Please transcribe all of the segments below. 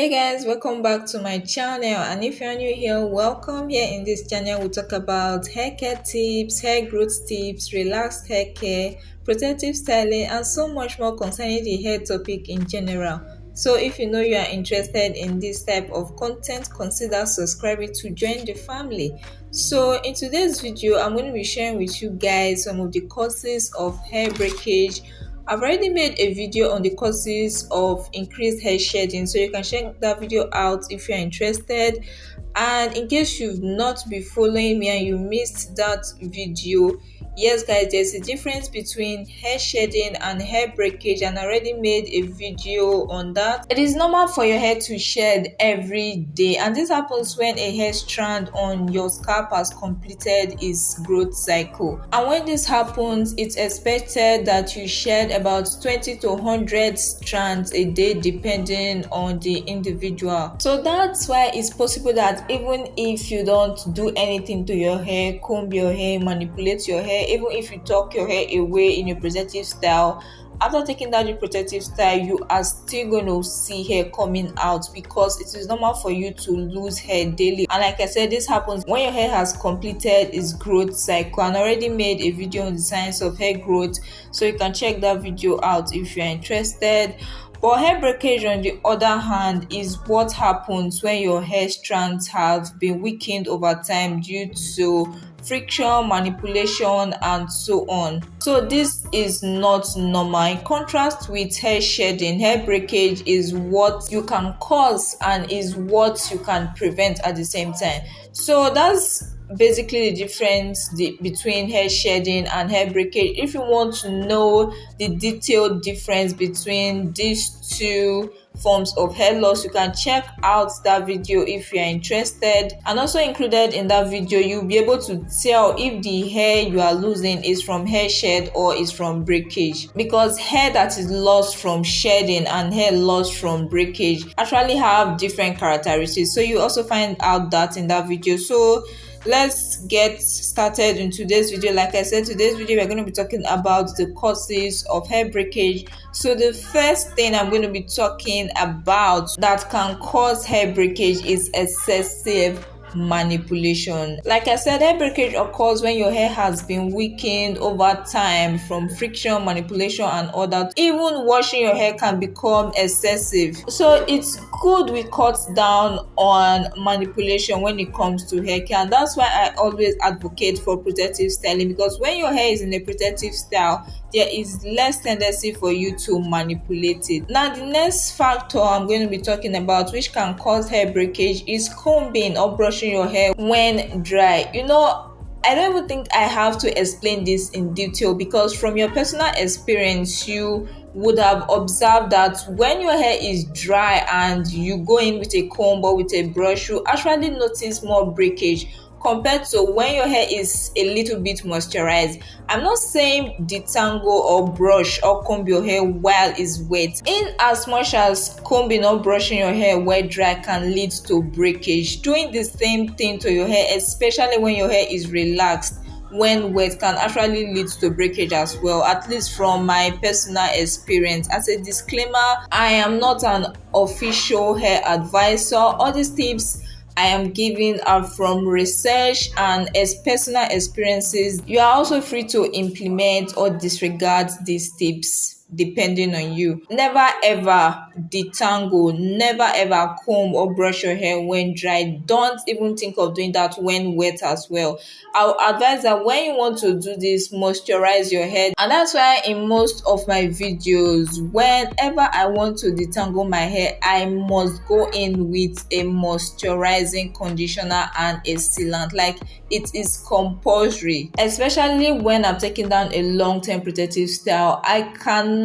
Hey guys, welcome back to my channel, and if you're new here, welcome. Here in this channel we talk about hair care tips, hair growth tips, relaxed hair care, protective styling, and so much more concerning the hair topic in general. So if you know you are interested in this type of content, consider subscribing to join the family. So in today's video, I'm going to be sharing with you guys some of the causes of hair breakage. I've already made a video on the causes of increased hair shedding, so you can check that video out if you're interested. And in case you've not been following me and you missed that video, yes guys, there's a difference between hair shedding and hair breakage, and I already made a video on that. It is normal for your hair to shed every day, and this happens when a hair strand on your scalp has completed its growth cycle. And when this happens, it's expected that you shed about 20 to 100 strands a day depending on the individual. So that's why it's possible that even if you don't do anything to your hair, comb your hair, manipulate your hair, even if you tuck your hair away in a protective style, after taking down the protective style, you are still going to see hair coming out, because it is normal for you to lose hair daily. And like I said, this happens when your hair has completed its growth cycle, and I already made a video on the science of hair growth, so you can check that video out if you're interested. But hair breakage, on the other hand, is what happens when your hair strands have been weakened over time due to friction, manipulation, and so on. So this is not normal. In contrast with hair shedding, hair breakage is what you can cause and is what you can prevent at the same time. So that's basically the difference between hair shedding and hair breakage. If you want to know the detailed difference between these two forms of hair loss, you can check out that video if you are interested. And also included in that video, you'll be able to tell if the hair you are losing is from hair shed or is from breakage, because hair that is lost from shedding and hair lost from breakage actually have different characteristics. So you also find out that in that video. So let's get started in today's video. Like I said, today's video we're going to be talking about the causes of hair breakage. So the first thing I'm going to be talking about that can cause hair breakage is excessive manipulation. Like I said, hair breakage occurs when your hair has been weakened over time from friction, manipulation, and all that. Even washing your hair can become excessive. So it's good we cut down on manipulation when it comes to hair care, and that's why I always advocate for protective styling, because when your hair is in a protective style, there is less tendency for you to manipulate it. Now, the next factor I'm going to be talking about which can cause hair breakage is combing or brushing your hair when dry. I don't even think I have to explain this in detail, because from your personal experience, you would have observed that when your hair is dry and you go in with a comb or with a brush, you actually notice more breakage compared to when your hair is a little bit moisturized. I'm not saying detangle or brush or comb your hair while it's wet, in as much as combing or brushing your hair while dry can lead to breakage. Doing the same thing to your hair, especially when your hair is relaxed when wet, can actually lead to breakage as well, at least from my personal experience. As a disclaimer, I am not an official hair advisor. All these tips I am giving are from research and as personal experiences. You are also free to implement or disregard these tips depending on you. Never ever detangle, never ever comb or brush your hair when dry. Don't even think of doing that when wet as well. I'll advise that when you want to do this, moisturize your hair. And that's why in most of my videos, whenever I want to detangle my hair, I must go in with a moisturizing conditioner and a sealant. Like, it is compulsory, especially when I'm taking down a long-term protective style. I cannot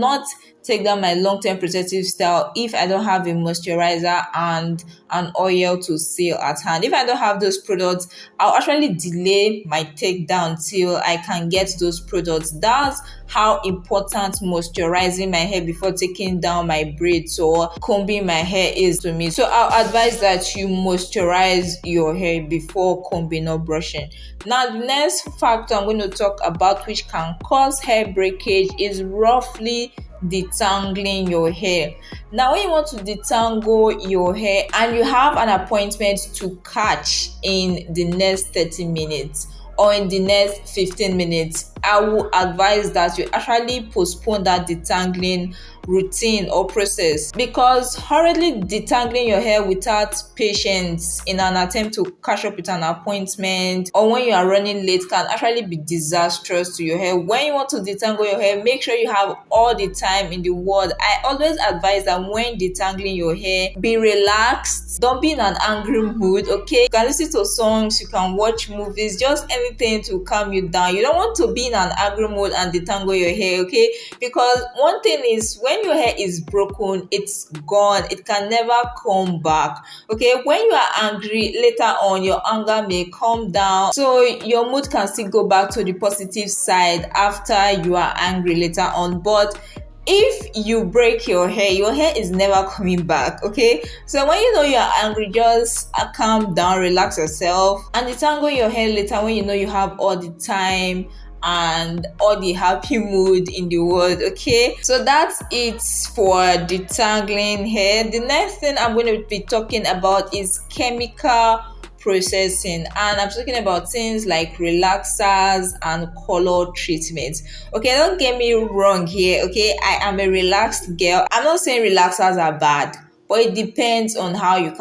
take down my long-term protective style if I don't have a moisturizer and an oil to seal at hand. If I don't have those products, I'll actually delay my takedown till I can get those products. That's how important moisturizing my hair before taking down my braids or combing my hair is to me. So I'll advise that you moisturize your hair before combing or brushing. Now, the next factor I'm going to talk about which can cause hair breakage is roughly detangling your hair. Now when you want to detangle your hair and you have an appointment to catch in the next 30 minutes or in the next 15 minutes, I will advise that you actually postpone that detangling routine or process, because hurriedly detangling your hair without patience in an attempt to catch up with an appointment or when you are running late can actually be disastrous to your hair. When you want to detangle your hair, make sure you have all the time in the world. I always advise that when detangling your hair, be relaxed, don't be in an angry mood. Okay, you can listen to songs, you can watch movies, just anything to calm you down. You don't want to be in an angry mood and detangle your hair, okay? Because one thing is, when your hair is broken, it's gone, it can never come back. Okay, when you are angry later on, your anger may calm down, so your mood can still go back to the positive side after you are angry later on. But if you break your hair is never coming back. Okay, so when you know you are angry, just calm down, relax yourself, and detangle your hair later when you know you have all the time and all the happy mood in the world. Okay, so that's it for detangling hair. The next thing I'm going to be talking about is chemical processing, and I'm talking about things like relaxers and color treatments. Okay, don't get me wrong here. Okay, I am a relaxed girl. I'm not saying relaxers are bad, but it depends on how you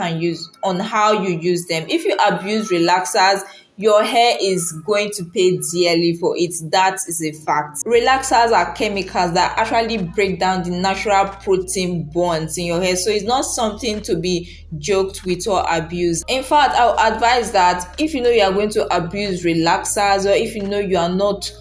use them. If you abuse relaxers, your hair is going to pay dearly for it. That is a fact. Relaxers are chemicals that actually break down the natural protein bonds in your hair, so it's not something to be joked with or abused. In fact, I'll advise that if you know you are going to abuse relaxers, or if you know you are not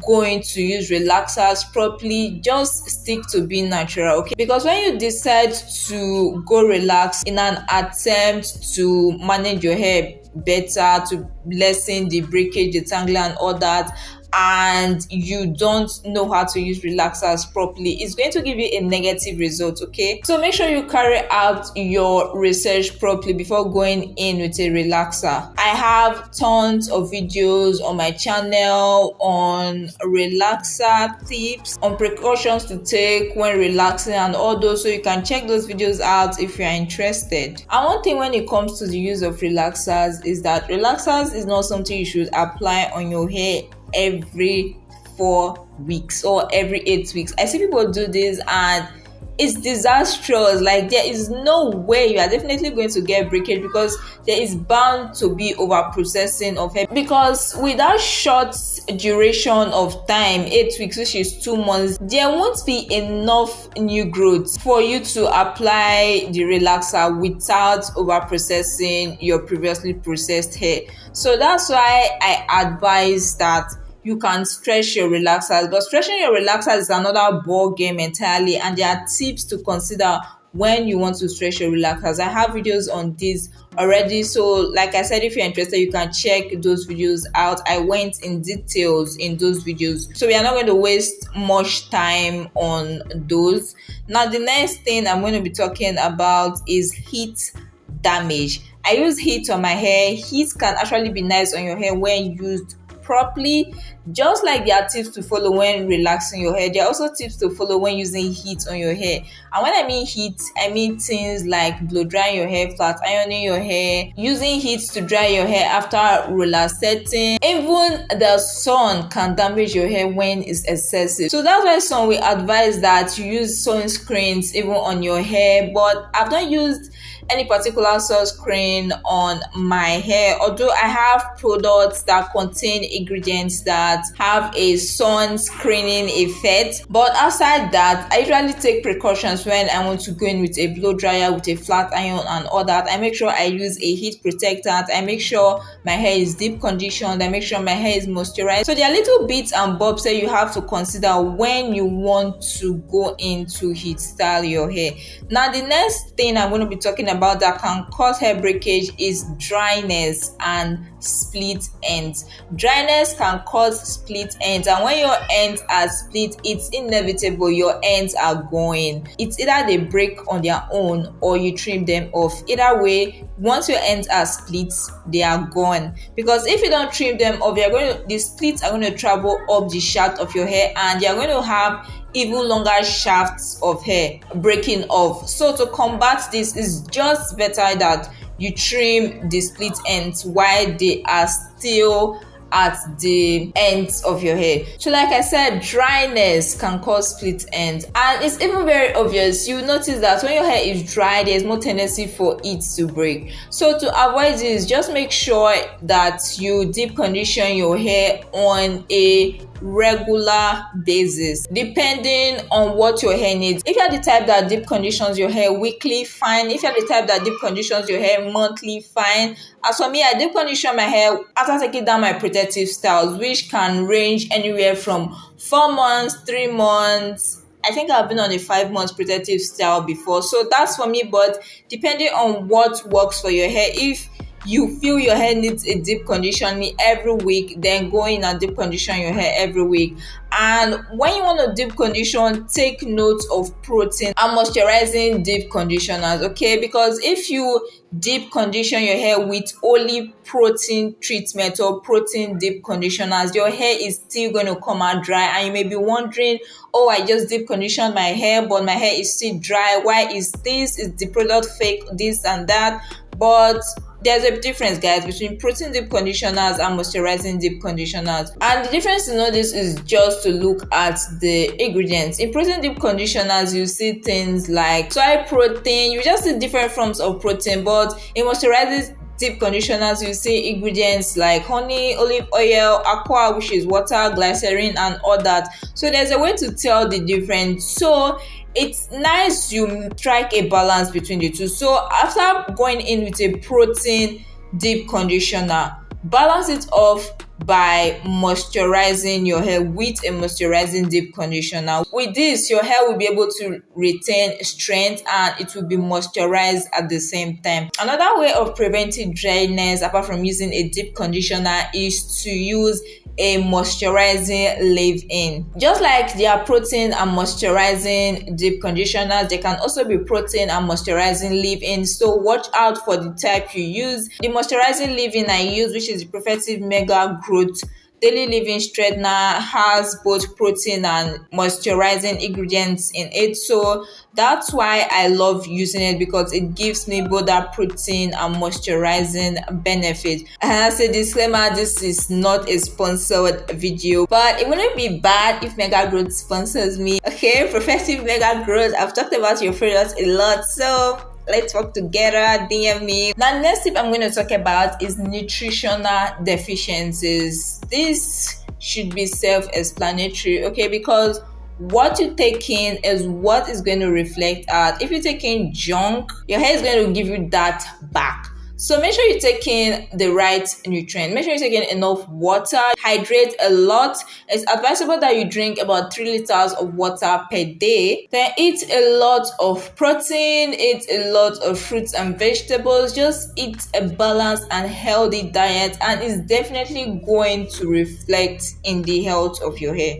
going to use relaxers properly, just stick to being natural. Okay, because when you decide to go relax in an attempt to manage your hair better, to lessen the breakage, the tangling and all that, and you don't know how to use relaxers properly, it's going to give you a negative result. Okay, so make sure you carry out your research properly before going in with a relaxer. I have tons of videos on my channel on relaxer tips, on precautions to take when relaxing and all those, so you can check those videos out if you're interested. And one thing when it comes to the use of relaxers is that relaxers is not something you should apply on your hair every 4 weeks or every 8 weeks. I see people do this and it's disastrous. Like, there is no way you are definitely going to get breakage, because there is bound to be over processing of hair, because with that short duration of time, 8 weeks, which is 2 months, there won't be enough new growth for you to apply the relaxer without over processing your previously processed hair. So that's why I advise that you can stretch your relaxers, but stretching your relaxers is another ball game entirely, and there are tips to consider when you want to stretch your relaxers. I have videos on this already, so like I said, if you're interested, you can check those videos out. I went in details in those videos, so we are not going to waste much time on those. Now the next thing I'm going to be talking about is heat damage. I use heat on my hair. Heat can actually be nice on your hair when used properly. Just like there are tips to follow when relaxing your hair, there are also tips to follow when using heat on your hair. And when I mean heat, I mean things like blow drying your hair, flat ironing your hair, using heat to dry your hair after roller setting. Even the sun can damage your hair when it's excessive, so that's why some will advise that you use sunscreens even on your hair. But I've not used any particular sunscreen on my hair, although I have products that contain ingredients that have a sun screening effect. But outside that, I usually take precautions when I want to go in with a blow dryer, with a flat iron and all that. I make sure I use a heat protectant. I make sure my hair is deep conditioned. I make sure my hair is moisturized. So there are little bits and bobs that you have to consider when you want to go into heat style your hair. Now the next thing I'm going to be talking about that can cause hair breakage is dryness and split ends. Dryness can cause split ends, and when your ends are split, it's inevitable your ends are going. It's either they break on their own or you trim them off. Either way, once your ends are split, they are gone. Because if you don't trim them off, the splits are going to travel up the shaft of your hair, and you're going to have even longer shafts of hair breaking off. So to combat this, is just better that you trim the split ends while they are still at the ends of your hair. So like I said, dryness can cause split ends, and it's even very obvious. You notice that when your hair is dry, there's more tendency for it to break. So to avoid this, just make sure that you deep condition your hair on a regular basis, depending on what your hair needs. If you're the type that deep conditions your hair weekly, fine. If you're the type that deep conditions your hair monthly, fine. As for me, I deep condition my hair after taking down my protective styles, which can range anywhere from 4 months, 3 months. I think I've been on a 5 months protective style before. So that's for me, but depending on what works for your hair. If you feel your hair needs a deep conditioning every week, then go in and deep condition your hair every week. And when you want to deep condition, take note of protein and moisturizing deep conditioners, okay? Because if you deep condition your hair with only protein treatment or protein deep conditioners, your hair is still going to come out dry, and you may be wondering, oh, I just deep conditioned my hair but my hair is still dry. Why is this? Is the product fake? This and that. But there's a difference, guys, between protein deep conditioners and moisturizing deep conditioners. And the difference to know this is just to look at the ingredients. In protein deep conditioners, you see things like soy protein. You just see different forms of protein. But in moisturizing deep conditioners, you see ingredients like honey, olive oil, aqua, which is water, glycerin, and all that. So there's a way to tell the difference. So it's nice you strike a balance between the two. So after going in with a protein deep conditioner, balance it off by moisturizing your hair with a moisturizing deep conditioner. With this, your hair will be able to retain strength and it will be moisturized at the same time. Another way of preventing dryness apart from using a deep conditioner is to use a moisturizing leave-in. Just like there are protein and moisturizing deep conditioners, there can also be protein and moisturizing leave-in. So watch out for the type you use. The moisturizing leave-in I use, which is the Profectiv Mega Growth Daily Leave-In Straightener, has both protein and moisturizing ingredients in it. So that's why I love using it, because it gives me both that protein and moisturizing benefit. And as a disclaimer, this is not a sponsored video, but it wouldn't be bad if Mega Growth sponsors me. Okay, Profectiv Mega Growth, I've talked about your products a lot, so let's work together. DM me. Now, the next tip I'm going to talk about is nutritional deficiencies. This should be self-explanatory, okay? Because what you take in is what is going to reflect out. If you take in junk, your hair is going to give you that back. So make sure you take in the right nutrient. Make sure you take in enough water. Hydrate a lot. It's advisable that you drink about 3 liters of water per day. Then eat a lot of protein. Eat a lot of fruits and vegetables. Just eat a balanced and healthy diet, and it's definitely going to reflect in the health of your hair.